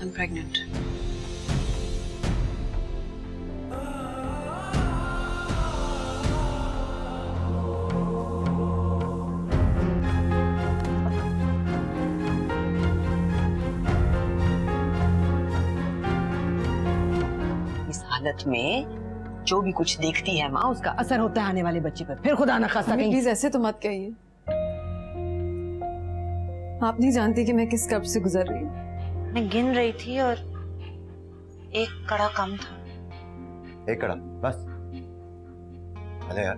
I'm pregnant. इस हालत में जो भी कुछ देखती है माँ, उसका असर होता है आने वाले बच्चे पर। फिर खुदा न खास्ता कहीं। प्लीज ऐसे तो मत कहिए। आप नहीं जानती कि मैं किस कर्ब से गुजर रही हूँ। मैं गिन रही थी और एक कड़ा कम था। एक कड़ा बस? अरे यार,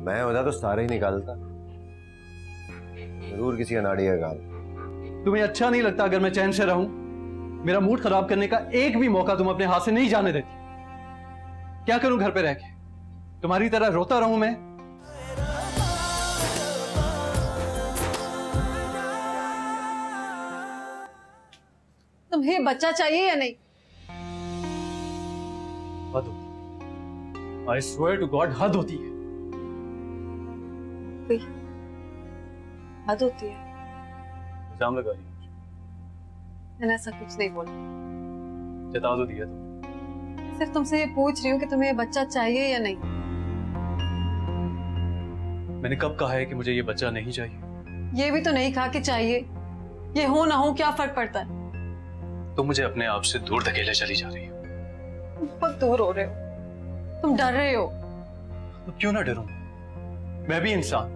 मैं होता तो सारे ही निकालता। जरूर किसी अनाड़ी का काम। तुम्हें अच्छा नहीं लगता अगर मैं चैन से रहूं? मेरा मूड खराब करने का एक भी मौका तुम अपने हाथ से नहीं जाने देती। क्या करूं घर पे रह के? तुम्हारी तरह रोता रहूं मैं? तुम्हें बच्चा चाहिए या नहीं? हद होती। I swear to God, हद होती है। हद होती है। इल्जाम लगा रही है। मैंने ऐसा कुछ नहीं बोला। चेता तो दिया तुम। सिर्फ तुमसे ये पूछ रही हूँ कि तुम्हें बच्चा चाहिए या नहीं। मैंने कब कहा है कि मुझे ये बच्चा नहीं चाहिए? ये भी तो नहीं कहा कि चाहिए। ये हो ना हो क्या फर्क पड़ता है? तुम मुझे अपने आप से दूर धकेले चली जा रही हो। बहुत दूर हो रहे हो। तुम डर रहे हो। तो क्यों ना डरूं? मैं भी इंसान।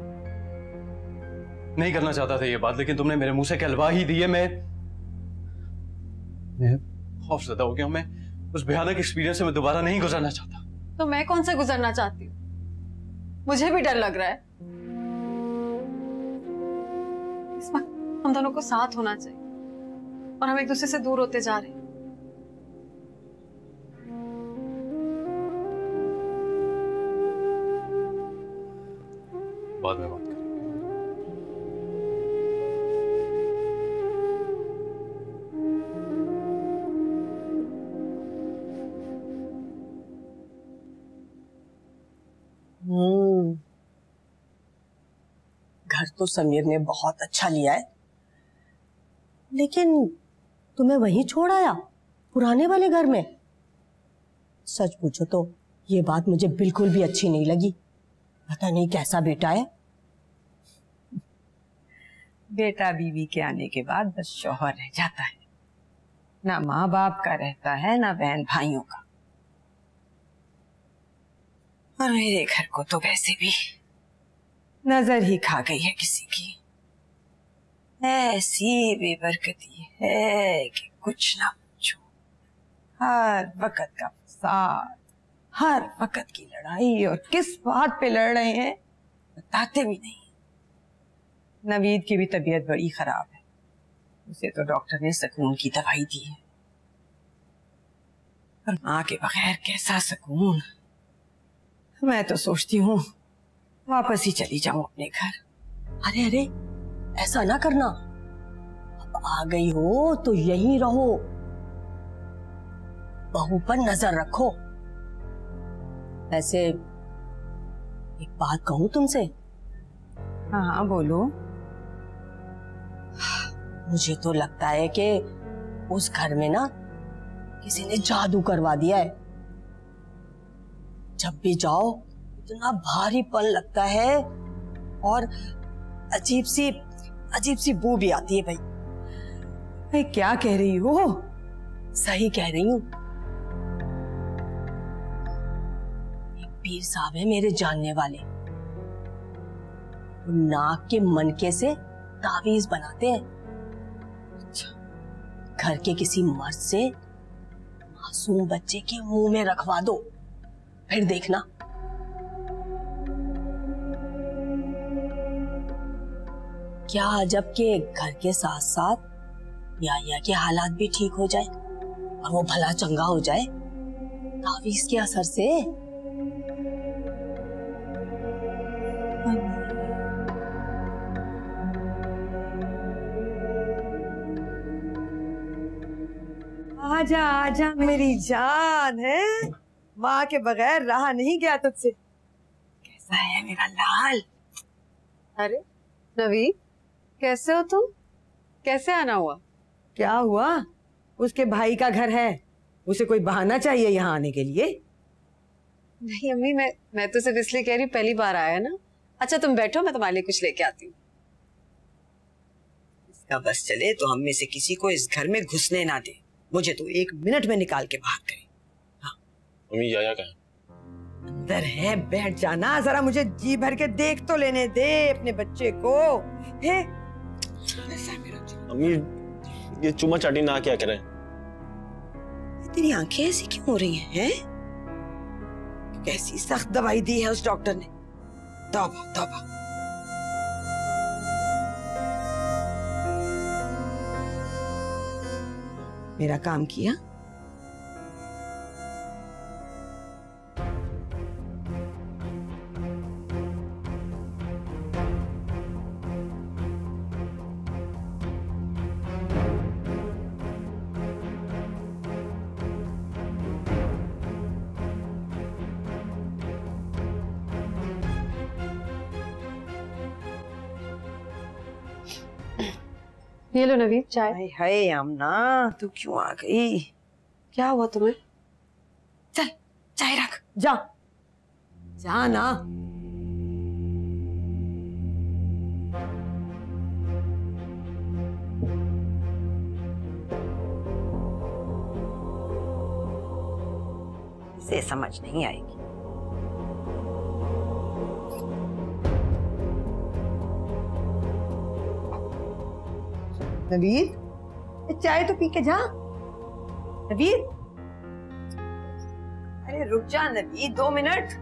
नहीं करना चाहता था ये बात, लेकिन तुमने मेरे मुंह से कहलवा ही दी है। मैं खौफजदा हो गया हूं। मैं उस भयानक एक्सपीरियंस से मैं दोबारा नहीं गुजरना चाहता। तो मैं कौन से गुजरना चाहती हूँ? मुझे भी डर लग रहा है। इस वक्त हम दोनों को साथ होना चाहिए और हम एक दूसरे से दूर होते जा रहे हैं। बाद में बात करें। घर तो समीर ने बहुत अच्छा लिया है, लेकिन तुम्हें वहीं छोड़ आया पुराने वाले घर में। सच पूछो तो ये बात मुझे बिल्कुल भी अच्छी नहीं लगी। पता नहीं कैसा बेटा है। बेटा बीवी के आने के बाद बस शौहर रह जाता है, ना माँ बाप का रहता है ना बहन भाइयों का। और मेरे घर को तो वैसे भी नजर ही खा गई है किसी की। ऐसी बेबरकती है कि कुछ ना पूछो। हर वक्त का फसाद, हर वक्त की लड़ाई, और किस बात पे लड़ रहे हैं बताते भी नहीं। नवीद की भी तबीयत बड़ी खराब है। उसे तो डॉक्टर ने सुकून की दवाई दी है, पर माँ के बगैर कैसा सुकून। मैं तो सोचती हूँ वापस ही चली जाऊं अपने घर। अरे अरे, ऐसा ना करना। अब आ गई हो तो यहीं रहो, बहू पर नजर रखो। वैसे एक बात कहूं तुमसे? हाँ हाँ बोलो। मुझे तो लगता है कि उस घर में ना किसी ने जादू करवा दिया है। जब भी जाओ इतना भारीपन लगता है और अजीब सी बू भी आती है। भाई क्या कह रही हो? सही कह रही हूँ। एक पीर साहब है मेरे जानने वाले, वो नाक के मनके से तावीज बनाते हैं। घर के किसी मर्द से मासूम बच्चे के मुंह में रखवा दो, फिर देखना। क्या अजब के घर के साथ साथ या के हालात भी ठीक हो जाए और वो भला चंगा हो जाए तावीज के असर से। आजा आजा मेरी जान है, माँ के बगैर रहा नहीं गया तुझसे। कैसा है मेरा लाल? अरे नवीद, कैसे हो तुम? कैसे आना हुआ? क्या हुआ? उसके भाई का घर है, उसे कोई बहाना चाहिए यहाँ आने के लिए? नहीं अम्मी, मैं तो सिर्फ इसलिए कह रही हूँ, पहली बार आया ना। अच्छा तुम बैठो, मैं तुम्हारे लिए कुछ लेके आती हूँ। इसका बस चले तो हम में से किसी को इस घर में घुसने ना दे। मुझे तो 1 मिनट में निकाल के बाहर करे। हाँ मम्मी याया कहाँ है? अंदर है, बैठ जाना जरा, मुझे जी भर के देख तो लेने दे अपने बच्चे को। है मम्मी ये चुम्मा चाटी ना क्या करें? तेरी आंखें ऐसी क्यों हो रही हैं? कैसी सख्त दवाई दी है उस डॉक्टर ने। तौबा तौबा। मेरा काम किया। ये लो नवीन चाय। हाय हाय आमना, तू क्यों आ गई? क्या हुआ तुम्हें? चल चाय रख, जा जा ना। इसे समझ नहीं आएगी। नवीद, चाय तो पी के जा। नवीद, अरे रुक जा नवीद, 2 मिनट।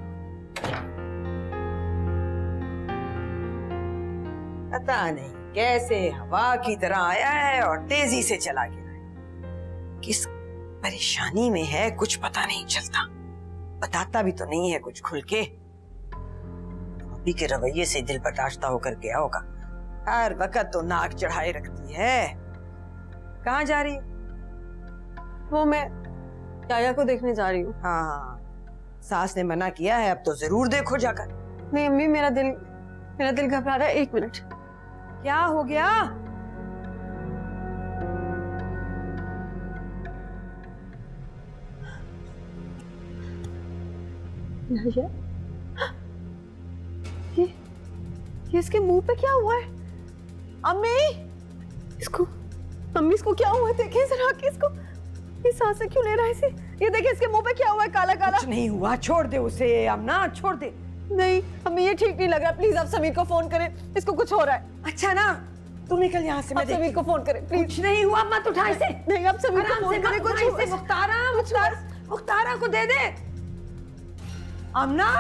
पता नहीं कैसे हवा की तरह आया है और तेजी से चला गया है। किस परेशानी में है कुछ पता नहीं चलता, बताता भी तो नहीं है कुछ खुल के। अभी के रवैये से दिल बर्दाश्ता होकर गया होगा। हर वक्त तो नाक चढ़ाए रखती है। कहाँ जा रही? वो मैं याया को देखने जा रही हूँ। हाँ, सास ने मना किया है, अब तो जरूर देखो जाकर। नहीं अम्मी, मेरा दिल घबरा रहा है। 1 मिनट। क्या हो गया? ये इसके मुंह पे क्या हुआ है? अम्मी, इसको क्या हुआ है? देखिए जरा कि इसको ये सांसें क्यों ले रहा है इसे? ये देखिए इसके मुंह पे क्या हुआ है, काला काला। कुछ नहीं हुआ, छोड़ दे उसे अम्ना, छोड़ दे। नहीं अम्मी, ये ठीक नहीं लग रहा। प्लीज आप समीर को फोन करें, इसको कुछ हो रहा है। अच्छा ना, तू निकल यहाँ से। मैं समीर को फोन करें प्लीज। कुछ नहीं हुआ, मत उठा इसे। नहीं, आप समीर को फोन करें। कुछ मुख्तारा को दे दे। अम्ना,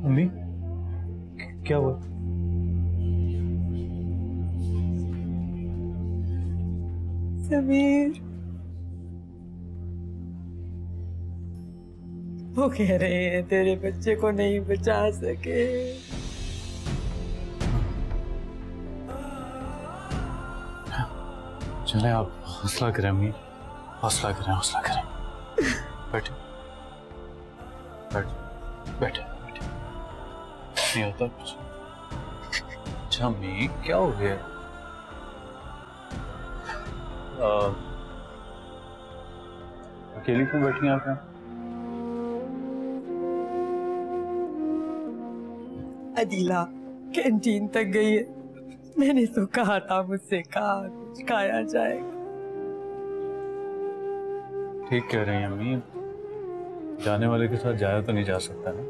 मम्मी क्या हुआ? समीर, वो कह रहे हैं तेरे बच्चे को नहीं बचा सके। चले आप हौसला करें अम्मी, हौसला करें। बैठे बैठे नहीं होता कुछ। अच्छा अम्मी क्या हो गया? अकेली क्यों बैठी हैं आप यहाँ? अदीला कैंटीन तक गई है। मैंने तो कहा था, मुझसे कहा कुछ खाया जाएगा। ठीक कह रही हैं अम्मी, जाने वाले के साथ जाया तो नहीं जा सकता ना।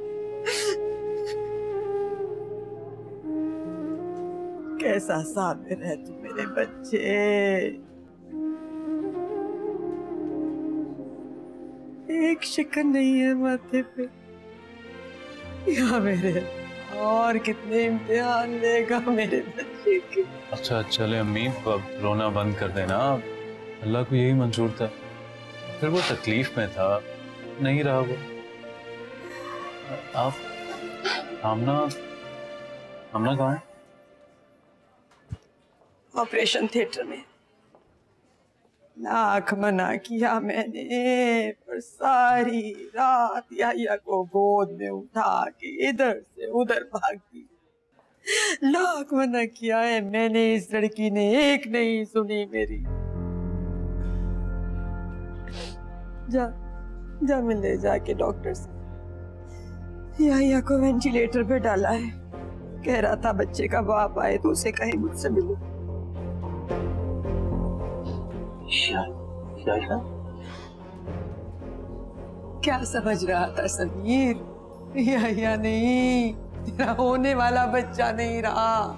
कैसा साबिर है तू मेरे बच्चे, एक शिकन नहीं है माथे पे। या मेरे और कितने इम्तिहान लेगा मेरे बच्चे के। अच्छा चले अम्मी, अब रोना बंद कर देना, अल्लाह को यही मंजूर था, फिर वो तकलीफ में था, नहीं रहा वो। आप आमना कहाँ है? ऑपरेशन थिएटर में। लाख मना किया मैंने, पर सारी रात याया को गोद में उठा के इधर से उधर भागती। लाख मना किया है मैंने, इस लड़की ने एक नहीं सुनी मेरी। जा मिल ले जाके डॉक्टर से। याया को वेंटिलेटर पे डाला है, कह रहा था बच्चे का बाप आए तो उसे कहीं मुझसे मिलो। क्या समझ रहा था समीर? या नहीं, तेरा होने वाला बच्चा नहीं रहा।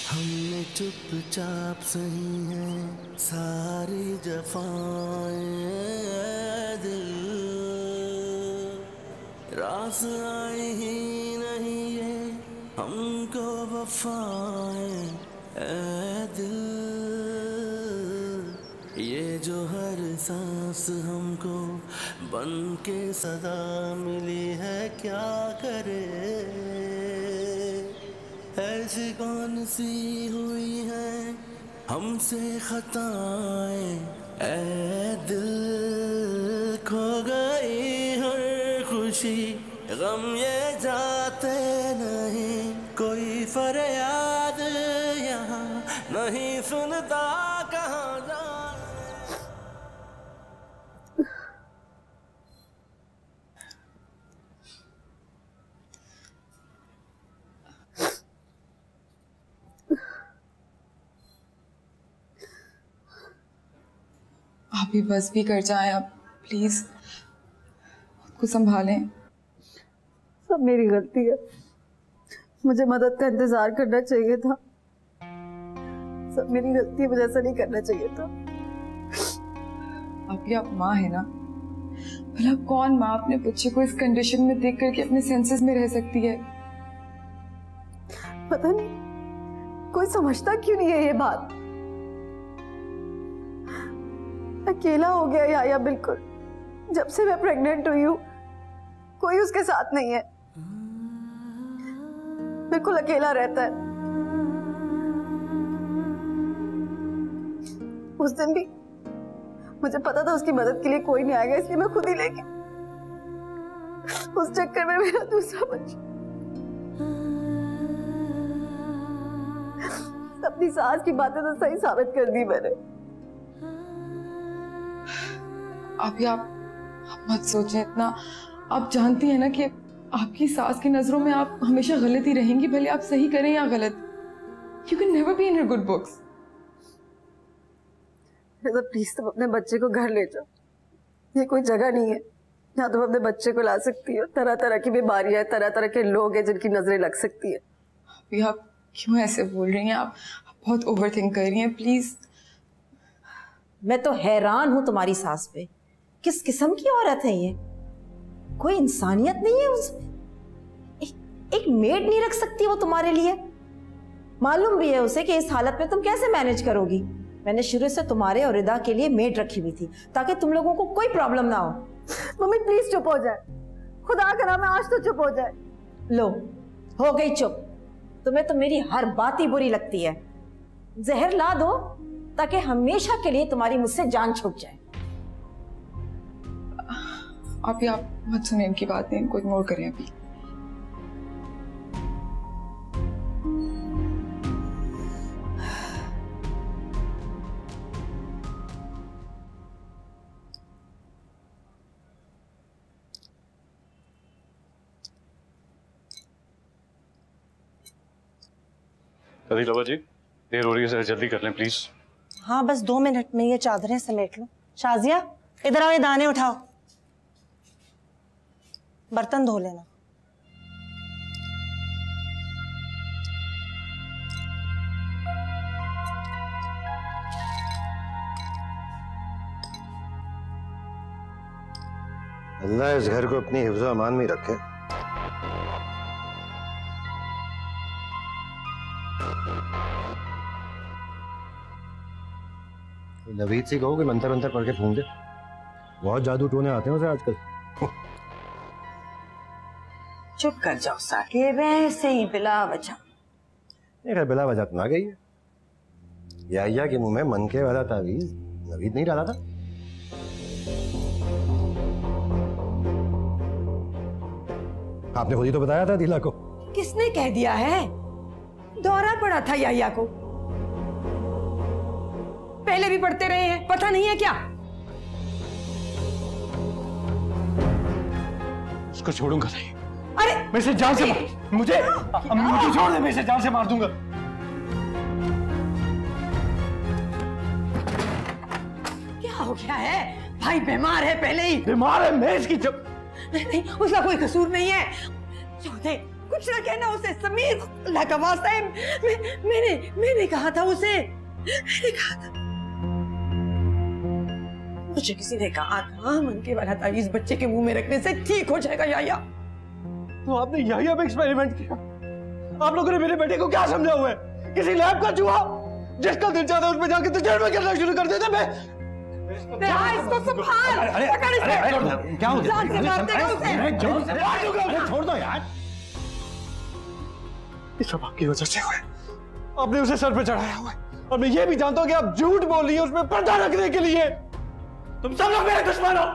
हमने चुपचाप सही है सारी जफाएं, दिल रास आई ही नहीं ये हमको वफाएं, ऐ दिल ये जो हर सांस हमको बन के सदा मिली है, क्या करे ऐसी कौन सी हुई है हमसे खताएं, ऐ दिल खो गई हर खुशी गम ये जाते नहीं, कोई फरियाद यहाँ नहीं सुनता कहाँ जा। आप भी बस भी कर जाएं, आप प्लीज खुद को संभालें। सब मेरी गलती है, मुझे मदद का इंतजार करना चाहिए था। सब मेरी गलती है, मुझे ऐसा नहीं करना चाहिए था। आप माँ है ना, भला कौन माँ अपने बच्चे को इस कंडीशन में देख करके अपने सेंसेस में रह सकती है? पता नहीं कोई समझता क्यों नहीं है ये बात। अकेला हो गया या बिल्कुल, जब से मैं प्रेग्नेंट हुई हूँ कोई उसके साथ नहीं है, बिल्कुल अकेला रहता है। उस दिन भी मुझे पता था उसकी मदद के लिए कोई नहीं आएगा, इसलिए मैं खुद ही लेके उस चक्कर में मेरा दूसरा बच्चा अपनी सास की बातें तो सही साबित कर दी मैंने। आप मत सोचें इतना। आप जानती हैं ना कि आपकी सास की नजरों में आप हमेशा गलत ही रहेंगी, भले आप सही करें या गलत। You can never be in her good books. तो प्लीज तुम अपने बच्चे को घर ले जाओ। ये कोई जगह नहीं है जहाँ तुम अपने बच्चे को ला सकती हो। तरह तरह की बीमारियां, तरह तरह के लोग हैं जिनकी नजरें लग सकती है। अभी आप क्यों ऐसे बोल रही हैं? आप बहुत ओवर थिंक कर रही हैं, प्लीज। मैं तो हैरान हूं तुम्हारी सास पे। किस किस्म की औरत है ये? कोई इंसानियत नहीं है उसमें। एक मेड नहीं रख सकती वो तुम्हारे लिए? मालूम भी है उसे कि इस हालत में तुम कैसे मैनेज करोगी। मैंने शुरू से तुम्हारे और रिदा के लिए मेड रखी हुई थी ताकि तुम लोगों को कोई प्रॉब्लम ना हो। मम्मी प्लीज चुप हो जाए, खुदा करा मैं आज तो चुप हो जाए। लो, हो गई चुप। तुम्हें तो मेरी हर बात ही बुरी लगती है। जहर ला दो ताकि हमेशा के लिए तुम्हारी मुझसे जान छूट जाए। आप मत सुने इनकी बातें, इनको इग्नोर करें अभी। अदिला जी, देर हो रही है, जरा जल्दी कर लें प्लीज। हाँ बस 2 मिनट में ये चादरें समेट लो। शाजिया इधर आओ, ये दाने उठाओ, बर्तन धो लेना। अल्लाह इस घर को अपनी हिफ्ज़ो अमान में रखे। नवीद से कहो कि मंतर मंतर पढ़ के फूंक दे। बहुत जादू टोने आते हैं उसे आजकल। चुप कर जाओ साके, वैसे ही बिला वजह। बिला वजह तो आ गई है। याया के मुंह में मनके वाला तावीज नवीद नहीं डाला था। आपने खुद ही तो बताया था दिला को। किसने कह दिया है? दौरा पड़ा था याया को। पहले भी पढ़ते रहे हैं, पता नहीं है क्या? उसको छोड़ूंगा नहीं। अरे मैं इसे जान से मुझे छोड़ दे, मैं इसे जान से मार दूंगा। क्या हो गया है? भाई बीमार है पहले ही। बीमार है? मैं इसकी जब नहीं, उसका कोई कसूर नहीं है। छोटे कुछ ना कहना उसे। समीर, अल्लाह का वास्ता है, मैंने कहा था उसे, मैंने कहा था। मुझे किसी ने कहा था मनके वाला तावीज बच्चे के मुंह में रखने से ठीक हो जाएगा याया। तो आपने याया पे एक्सपेरिमेंट किया? आप लोगों ने मेरे बेटे को क्या समझा हुआ है? किसी लैब का चूहा? जिसका दिल चाहता है उसमें जाके तजर्बे करना शुरू कर देता। मैं इसको संभाल, पकड़ इसे। क्या हो जान से मार देगा उसे। छोड़ दो यार। ये सब आपकी वजह से हुआ है। आपने उसे सर पे चढ़ाया हुआ है और मैं ये भी जानता हूँ कि आप झूठ बोल रही है उसमें पर्दा रखने के लिए। तुम सब लोग मेरे दुश्मन हो।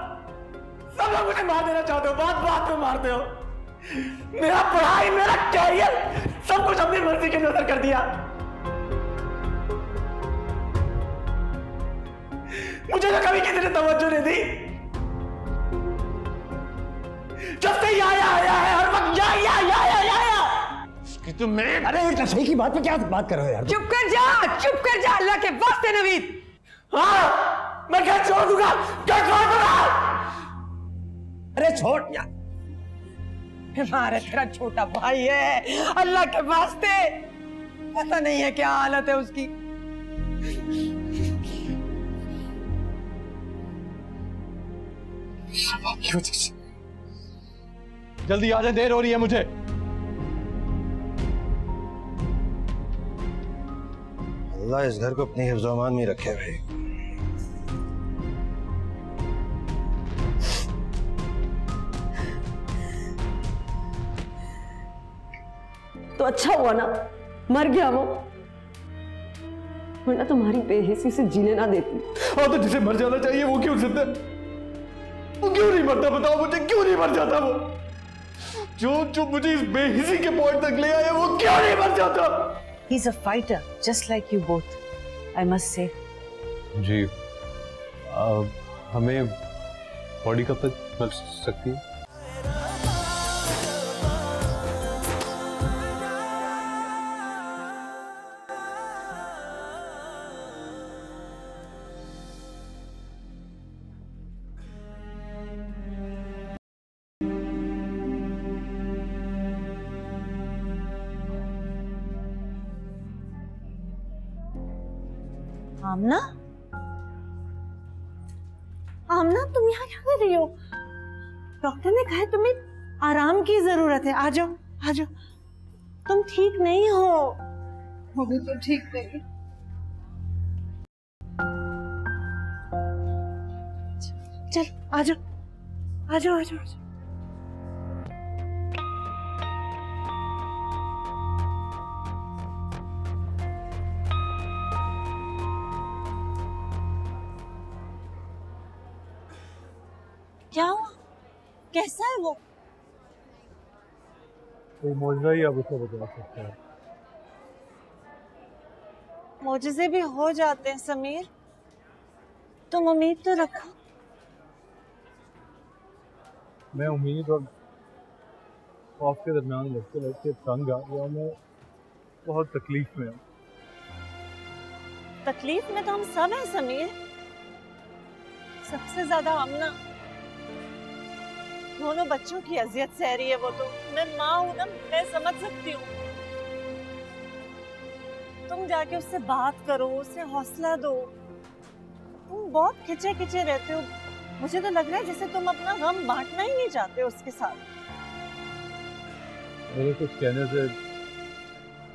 सब लोग मुझे मार देना चाहते हो, बात बात में मारते हो। मेरा पढ़ाई, मेरा कैरियर, सब कुछ अपनी मर्जी के नजर कर दिया। मुझे तो कभी किसी ने तवज्जो नहीं दी। जब से याया आया है हर वक्त याया। तुम मेरे अरे एक नशे की बात पे क्या बात कर रहे हो यार? चुप कर जा, अल्लाह के वास्ते नवीद। हाँ, मैं घर छोड़ दूंगा, घर छोड़ दूंगा। अरे छोड़ यार, हमारा तेरा छोटा भाई है, अल्लाह के वास्ते। पता नहीं है क्या हालत है उसकी। सब आपकी वजह से। जल्दी आ जाए, देर हो रही है मुझे। अल्लाह इस घर को अपनी हिफ्ज़ो अमान में रखे भाई। तो अच्छा हुआ ना मर गया वो, वरना तुम्हारी बेहिसी से जीने ना देती। और तो जिसे मर जाना चाहिए वो क्यों जिंदा? वो क्यों नहीं मरता? बताओ मुझे, क्यों नहीं मर जाता वो? जो मुझे इस बेहिसी के पॉइंट तक ले आया वो क्यों नहीं मर जाता? He's a fighter, just like you both, I must say. जी, हमें बॉडी कब तक बच सकती है? आमना, आमना तुम यहाँ क्या कर रही हो? डॉक्टर ने कहा है तुम्हें आराम की जरूरत है। आ जाओ, आ जाओ। तुम ठीक नहीं हो। मम्मी तो ठीक नहीं। चल आ जाओ, आ जाओ, आ जाओ, आ जाओ। क्या हुआ? कैसा है वो? कोई मौजूदा ही अब उसे बता सकता है। मौजज़े भी हो जाते हैं समीर, तुम उम्मीद तो रखो। मैं उम्मीद और खौफ के दरमियान लगते लगते तंग आ गया। मैं बहुत तकलीफ में हूँ। तकलीफ में तो हम सब हैं समीर, सबसे ज्यादा आमना। दोनों बच्चों की अजियत सह रही है वो तो। मैं माँ हूं ना, मैं समझ सकती हूँ। तुम जाके उससे बात करो, उसे हौसला दो। तुम बहुत खिंचे खिंचे रहते हो। मुझे तो लग रहा है जैसे तुम अपना गम बांटना ही नहीं चाहते उसके साथ। मेरे कुछ कहने से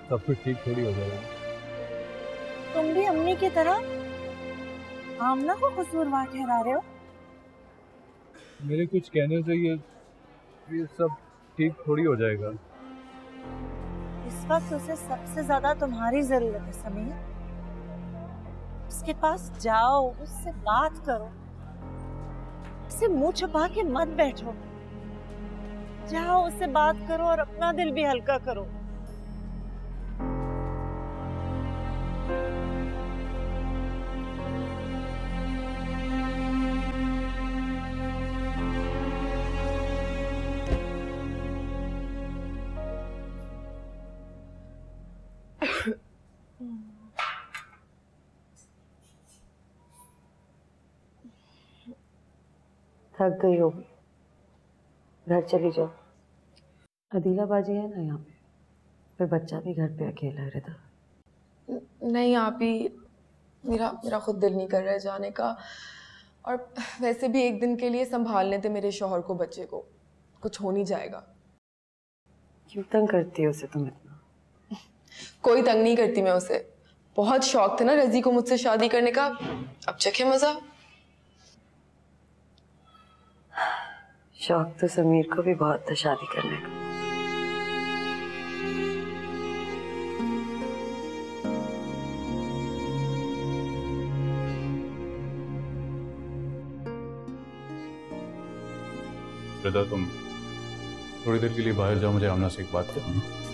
सब कुछ ठीक थोड़ी हो जाएगा। तुम भी अम्मी की तरह आमना को कसूरवार ठहरा रहे हो। मेरे कुछ कहने से ये सब ठीक थोड़ी हो जाएगा। इस वक्त उसे सबसे ज्यादा तुम्हारी जरूरत है समीर। उसके पास जाओ, उससे बात करो, उसे मुंह छुपा के मत बैठो। जाओ उससे बात करो और अपना दिल भी हल्का करो। थक गई हो, घर चली जाओ। अदीला बाजी है ना यहाँ पे, फिर बच्चा भी घर पे अकेला है। रिदा नहीं आप ही, मेरा खुद दिल नहीं कर रहा है जाने का। और वैसे भी एक दिन के लिए संभालने थे मेरे शौहर को, बच्चे को। कुछ हो नहीं जाएगा। क्यों तंग करती है उसे तुम इतना? कोई तंग नहीं करती मैं उसे। बहुत शौक था ना रजी को मुझसे शादी करने का, अब चखे मजा। शौक तो समीर को भी बहुत था शादी करने का। रिदा तुम थोड़ी देर के लिए बाहर जाओ, मुझे आमना से एक बात करनी है।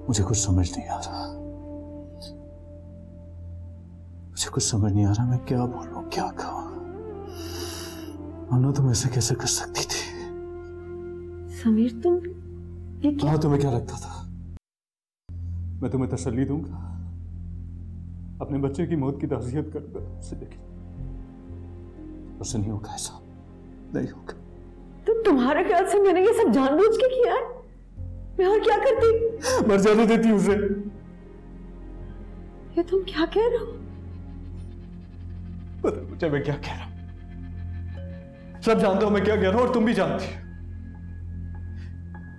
मुझे कुछ समझ नहीं आ रहा। मुझे कुछ समझ नहीं आ रहा मैं क्या बोलूं, क्या कहूं। आमना तुम ऐसे कैसे कर सकती थी? समीर तुम ये क्या? हाँ, तुम्हें क्या लगता था मैं तुम्हें तसल्ली दूंगा? अपने बच्चे की मौत की ताज़ियत करूंगा तुमसे, लेकिन उससे नहीं होगा, ऐसा नहीं होगा। तो तुम्हारे ख्याल से मैंने ये सब जानबूझ के किया है? मैं और क्या करती? मर जाने देती उसे। ये तुम क्या कह रहे हो? पता मुझे मैं क्या कह रहा हूं। सब जानता हूं मैं क्या कह रहा हूं और तुम भी जानती हो।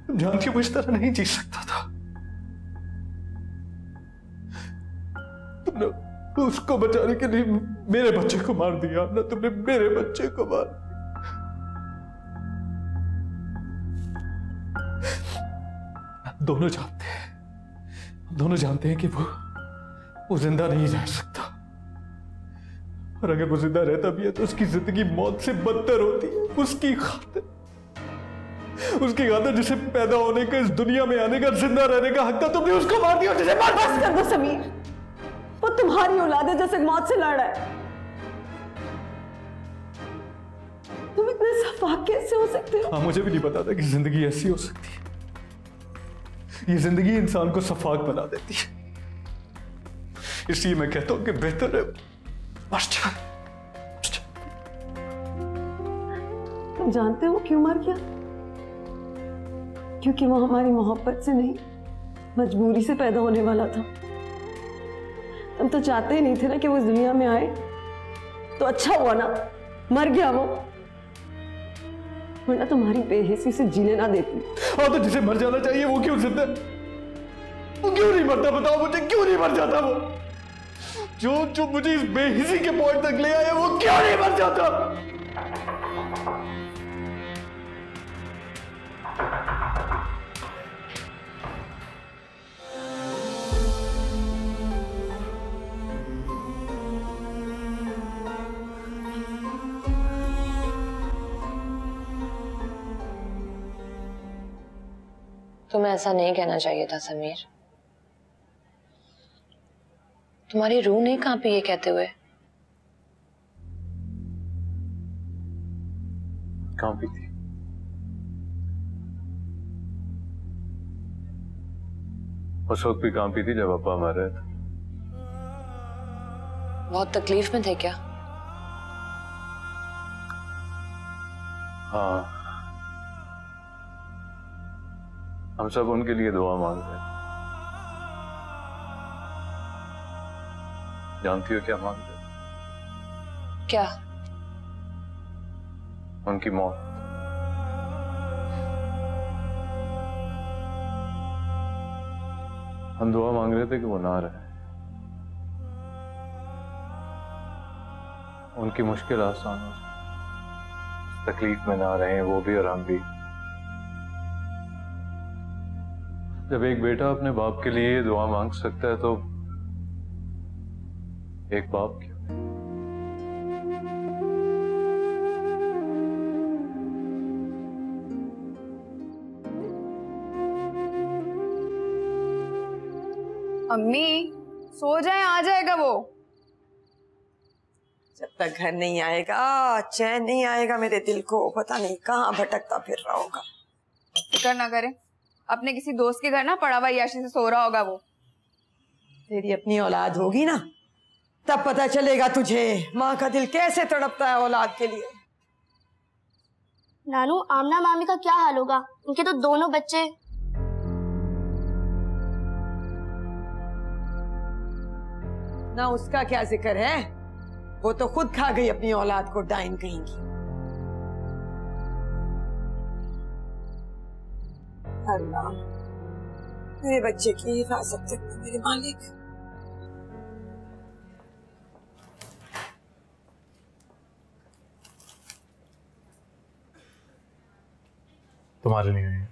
तुम जानती हो मैं इस तरह नहीं जी सकता था। तुमने उसको बचाने के लिए मेरे बच्चे को मार दिया ना, तुमने मेरे बच्चे को मार दिया। दोनों जानते हैं, दोनों जानते हैं कि वो जिंदा नहीं रह सकता, और अगर वो जिंदा रहता भी है तो उसकी जिंदगी मौत से बदतर होती है। उसकी खातिर जिसे पैदा होने का, इस दुनिया में आने का, जिंदा रहने का हक था, तुमने उसको मार दिया। जिसे मार बस कर दो समीर, वो तुम्हारी औलाद है जैसे मौत से लड़ रहा है। तुम इतने सफाक कैसे हो सकते हो? हाँ, मुझे भी नहीं पता था कि जिंदगी ऐसी हो सकती है। ये जिंदगी इंसान को सफाक बना देती है। इसलिए मैं कहता हूं कि बेहतर है मर जा। तुम जानते हो क्यों मर गया? क्योंकि वो हमारी मोहब्बत से नहीं, मजबूरी से पैदा होने वाला था। हम तो चाहते ही नहीं थे ना कि वो इस दुनिया में आए, तो अच्छा हुआ ना मर गया वो, वरना तुम्हारी बेहिसी से जीने ना देती। हाँ, तो जिसे मर जाना चाहिए वो क्यों जिंदा? वो क्यों नहीं मरता? बताओ मुझे, क्यों नहीं मर जाता वो? जो मुझे इस बेहिसी के पॉइंट तक ले आया, वो क्यों नहीं मर जाता? तुम्हें ऐसा नहीं कहना चाहिए था समीर। तुम्हारी रूह नहीं कांपी ये कहते हुए? कांपी थी। उस वक्त भी कांपी थी जब अब्बा मर रहे थे। बहुत तकलीफ में थे क्या? हाँ, हम सब उनके लिए दुआ मांग रहे हैं। जानती हो क्या मांग रहे हैं? क्या? उनकी मौत। हम दुआ मांग रहे थे कि वो ना रहे, उनकी मुश्किल आसान हो जाए, तकलीफ में ना रहें वो भी और हम भी। जब एक बेटा अपने बाप के लिए दुआ मांग सकता है तो एक बाप क्यों? अम्मी सो जाए, आ जाएगा वो। जब तक घर नहीं आएगा चैन नहीं आएगा मेरे दिल को। पता नहीं कहाँ भटकता फिर रहा होगा। फिक्र ना करें, अपने किसी दोस्त के घर ना पड़ा हुआ याशी से सो रहा होगा वो। तेरी अपनी औलाद होगी ना, तब पता चलेगा तुझे माँ का दिल कैसे तड़पता है औलाद के लिए। नानू, आमना मामी का क्या हाल होगा? उनके तो दोनों बच्चे। ना उसका क्या जिक्र है, वो तो खुद खा गई अपनी औलाद को डाइन कहेंगी। अल्लाह मेरे बच्चे की हिफाजत करना मेरे मालिक। तुम्हारे लिए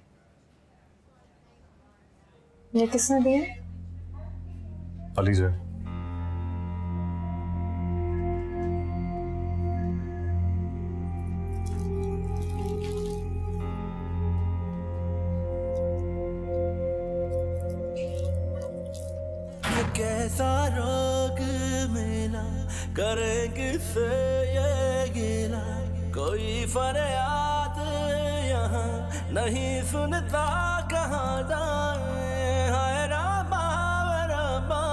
ये किसने दिए? अली से। कैसा रोग मिला करेंगे से ये गिला, कोई फरियाद यहाँ नहीं सुनता कहाँ जाए। हाय रब्बा रब्बा,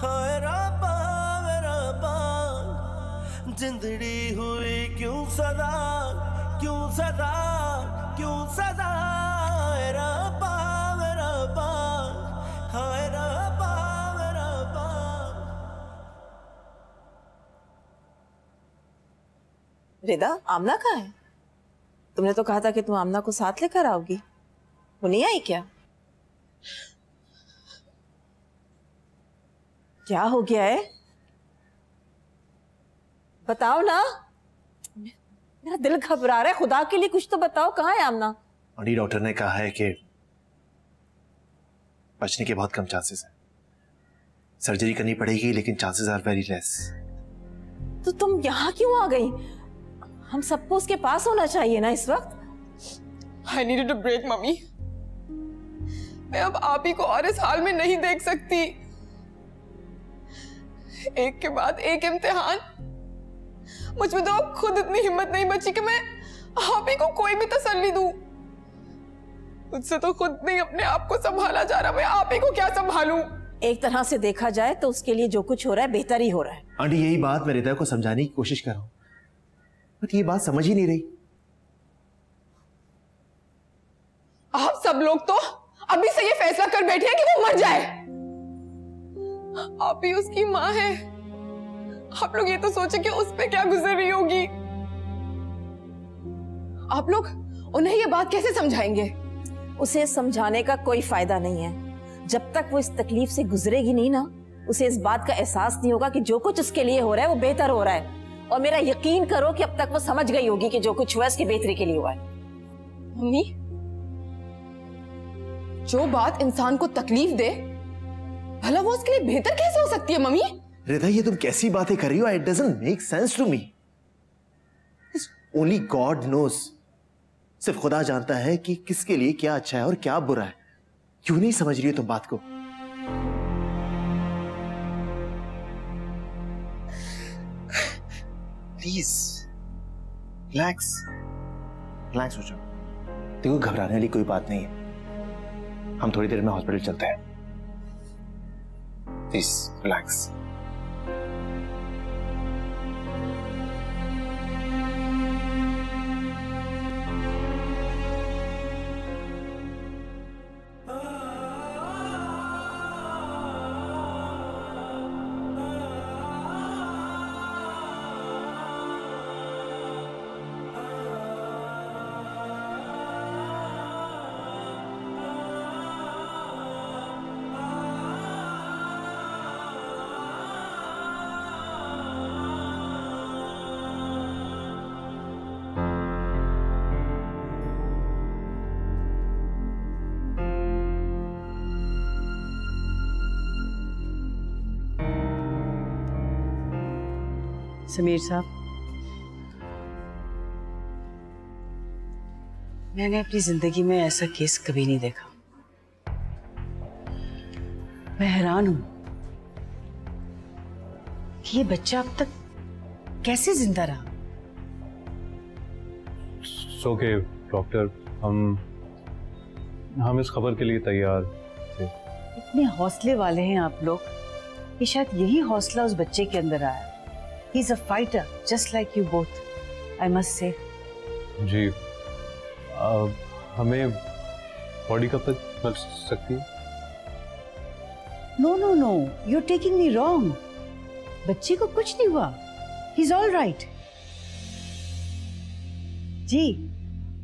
हाय रब्बा रब्बा, जिंदड़ी हुई क्यों सदा, क्यों सदा, क्यों सदा। हाय रब्बा रब्बा, हाय रब्बा रब्बा। रिदा, आमना कहाँ है? तुमने तो कहा था कि तुम आमना को साथ लेकर आओगी, वो नहीं आई क्या? क्या हो गया है? बताओ ना, मेरा दिल घबरा रहा है, खुदा के लिए कुछ तो बताओ, कहाँ है आमना? आंटी, डॉक्टर ने कहा है कि बचने के बहुत कम चांसेस हैं। सर्जरी करनी पड़ेगी लेकिन चांसेस आर वेरी लेस। तो तुम यहाँ क्यों आ गई? हम सबको उसके पास होना चाहिए ना इस वक्त। I needed a break, mummy. मैं अब आप ही को और इस हाल में नहीं देख सकती। एक के बाद एक इम्तिहान, मुझ में तो अब खुद इतनी हिम्मत नहीं बची कि मैं आप ही को कोई भी तसल्ली दूं। मुझसे तो खुद नहीं अपने आप को संभाला जा रहा, मैं आप ही को क्या संभालूं? एक तरह से देखा जाए तो उसके लिए जो कुछ हो रहा है बेहतर ही हो रहा है। आंटी, यही बात मैं रिदा को समझाने की कोशिश कर रहा हूं, बट ये बात समझ ही नहीं रही। आप सब लोग तो अभी से ये फैसला कर बैठे हैं कि वो मर जाए। आप ही उसकी माँ है, आप लोग ये तो सोचे कि उस पे क्या गुजर रही होगी। आप लोग उन्हें ये बात कैसे समझाएंगे? उसे समझाने का कोई फायदा नहीं है। जब तक वो इस तकलीफ से गुजरेगी नहीं ना, उसे इस बात का एहसास नहीं होगा कि जो कुछ उसके लिए हो रहा है वो बेहतर हो रहा है। और मेरा यकीन करो कि अब तक वो समझ गई होगी कि जो कुछ हुआ है उसकी बेहतरी के लिए हुआ है। मम्मी, जो बात इंसान को तकलीफ दे, भला वो उसके लिए बेहतर कैसे हो सकती है? मम्मी रिदा, ये तुम कैसी बातें कर रही हो? It doesn't make sense to me. Only god knows. सिर्फ खुदा जानता है कि किसके लिए क्या अच्छा है और क्या बुरा है। क्यों नहीं समझ रही हो तुम बात को? प्लीज रिलैक्स, रिलैक्स हो जाओ। देखो, घबराने वाली कोई बात नहीं है। हम थोड़ी देर में हॉस्पिटल चलते हैं। Please relax. समीर साहब, मैंने अपनी जिंदगी में ऐसा केस कभी नहीं देखा। मैं हैरान हूं कि ये बच्चा अब तक कैसे जिंदा रहा। ओके डॉक्टर, हम इस खबर के लिए तैयार थे। इतने हौसले वाले हैं आप लोग कि शायद यही हौसला उस बच्चे के अंदर आया। He's a fighter, just like you both, I must say. जी, हमें बॉडी कब तक मिल सकती है? No, you're taking me wrong. बच्चे को कुछ नहीं हुआ. He's all right. Ji,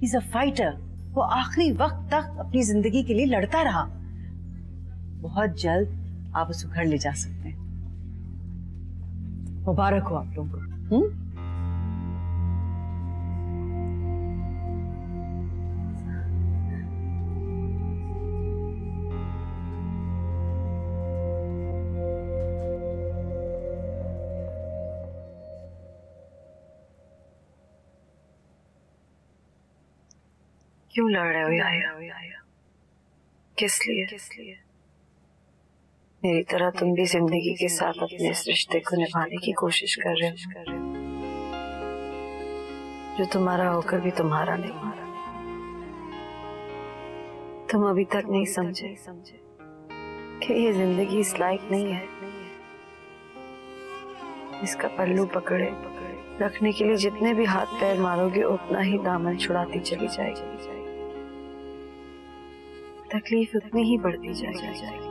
he's a fighter. वो आखिरी वक्त तक अपनी जिंदगी के लिए लड़ता रहा। बहुत जल्द आप उसे घर ले जा सकते हैं। मुबारक हो आप लोगों को। क्यों लड़ रहे हो यार? किस लिए? मेरी तरह तुम भी जिंदगी के साथ अपने इस रिश्ते को निभाने की कोशिश कर रहे हो, जो तुम्हारा होकर भी तुम्हारा नहीं। तुम अभी तक नहीं समझे कि ये जिंदगी इस लायक नहीं है। इसका पल्लू पकड़े रखने के लिए जितने भी हाथ पैर मारोगे उतना ही दामन छुड़ाती चली जाएगी। तकलीफ उतनी ही बढ़ती जाएगी।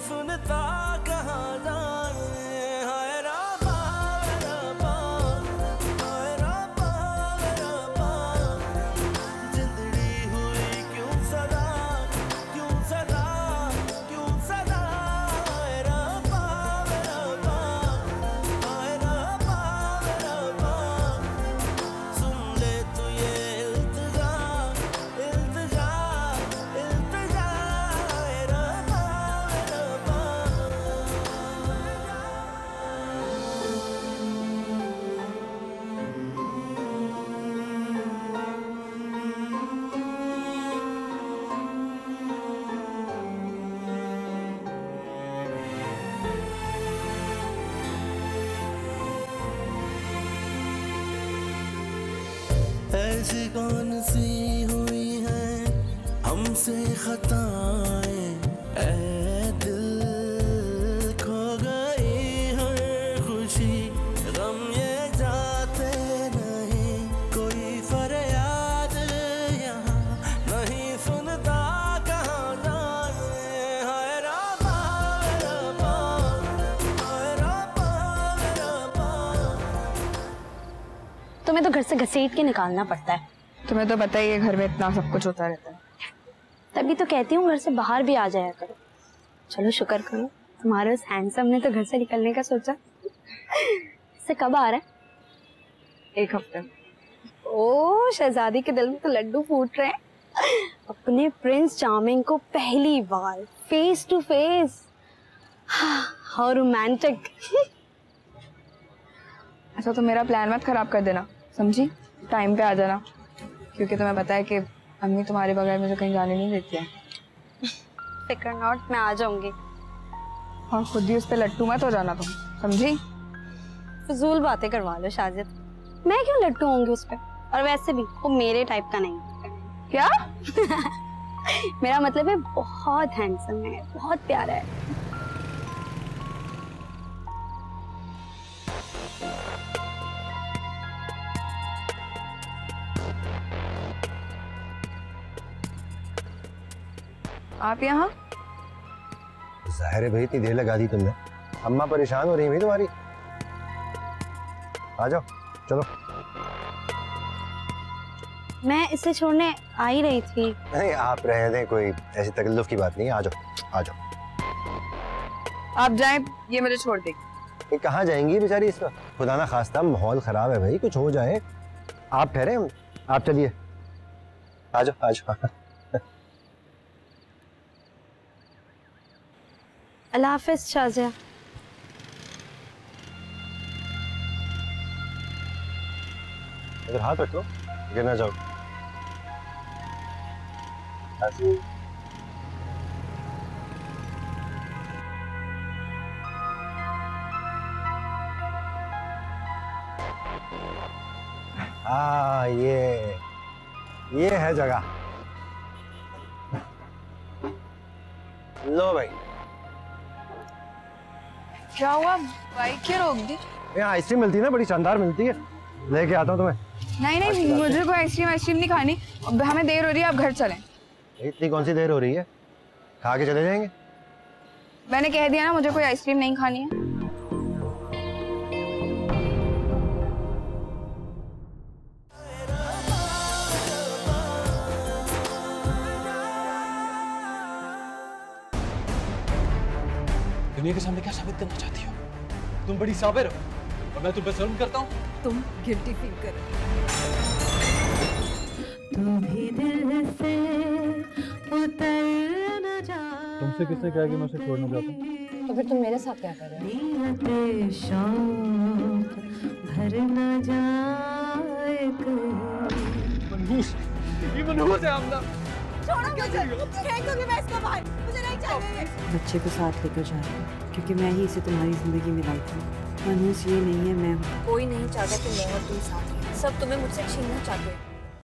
सुनता कहाँ जाने। हाय रब्बा रब्बा, हाय रब्बा रब्बा, जिंदड़ी हुई क्यों सदा, क्यों सदा, क्यों सदा। हाय रब्बा रब्बा, हाय रब्बा रब्बा, सुन ले तू ये इल्तिजा, इल्तिजा, इल्तिजा। हाय रब्बा रब्बा। ऐसी कौन सी हुई है हमसे खताएं, ऐ दिल खो गई हर खुशी, गम ये जाते नहीं, कोई फरियाद यहाँ नहीं सुनता कहाँ जाने। हाय रब्बा रब्बा, हाय रब्बा रब्बा। तुम्हें तो घर से घसीट के निकालना पड़ता है। तुम्हें तो पता ही है घर में इतना सब कुछ होता रहता है। तभी तो कहती हूँ घर से बाहर भी आ जाया करो। चलो शुक्र करो तुम्हारे उस हैंडसम ने तो घर से निकलने का सोचा। इससे कब आ रहा है? 1 हफ्ते। ओ शहजादी के दिल में तो लड्डू फूट रहे हैं। अपने प्रिंस चार्मिंग को पहली बार face to face. How romantic. अच्छा तो मेरा प्लान मत खराब कर देना, समझी? टाइम पे आ जाना, क्योंकि तुम्हें पता है कि अम्मी तुम्हारे बगैर मुझे कहीं जाने नहीं देती है। फिक्र नॉट, मैं आ जाऊंगी। और खुद ही उस पे लट्टू मत हो जाना तुम, समझी? फजूल बातें करवा लो शाजिद, मैं क्यों लट्टू होंगी उस पे? और वैसे भी वो मेरे टाइप का नहीं। क्या? मेरा मतलब है बहुत हैंडसम है, बहुत प्यारा है। आप यहाँ? जाहिर है भाई, इतनी देर लगा दी तुमने। अम्मा परेशान हो रही है भाई तुम्हारी। आ जाओ, चलो। मैं इसे छोड़ने आ ही रही थी। नहीं आप रह दें, कोई ऐसी तकल्लुफ की बात नहीं है। आ जाओ, आ जाओ। आप जाएं, ये मुझे छोड़ देगी। ये कहाँ जाएंगी बेचारी इस वक्त? खुदा ना खास्ता माहौल खराब है भाई, कुछ हो जाए। आप ठहरे, आप चलिए। आ जाओ, आ जाओ। अल्लाह हाफिज़ शाज़िया। इधर हाथ रखो, गिरना जाओ। ये है जगह। लो भाई। क्या हुआ? बाइक क्यों रोक दी? यहाँ आइसक्रीम मिलती है ना, बड़ी शानदार मिलती है, लेके आता हूँ तुम्हें। नहीं मुझे कोई आइसक्रीम नहीं खानी, हमें देर हो रही है, आप घर चलें। इतनी कौन सी देर हो रही है? खा के चले जाएंगे। मैंने कह दिया ना मुझे कोई आइसक्रीम नहीं खानी है। दुनिया के सामने क्या साबित करना चाहती हो? तुम बड़ी साबिर हो और मैं तुम पे शर्म करता हूँ। तुम गिल्टी फील कर रहे हो। तुमसे किसने कहा कि मैं उसे छोड़ना चाहता हूँ? तो फिर तुम मेरे साथ क्या कर रहे हो? मनहूस, ये मनहूस है आमना। छोड़ो मुझे, फेंक दूंगी मैं इसको बाहर, मुझे नहीं चाहिए। बच्चे को साथ लेकर जा रही हूँ, क्योंकि मैं ही इसे तुम्हारी जिंदगी में लाई थी। मनहूस ये नहीं है, मैं हूँ। कोई नहीं चाहता कि मैं और तुम साथ हैं, सब तुम्हें मुझसे छीनना चाहते हैं।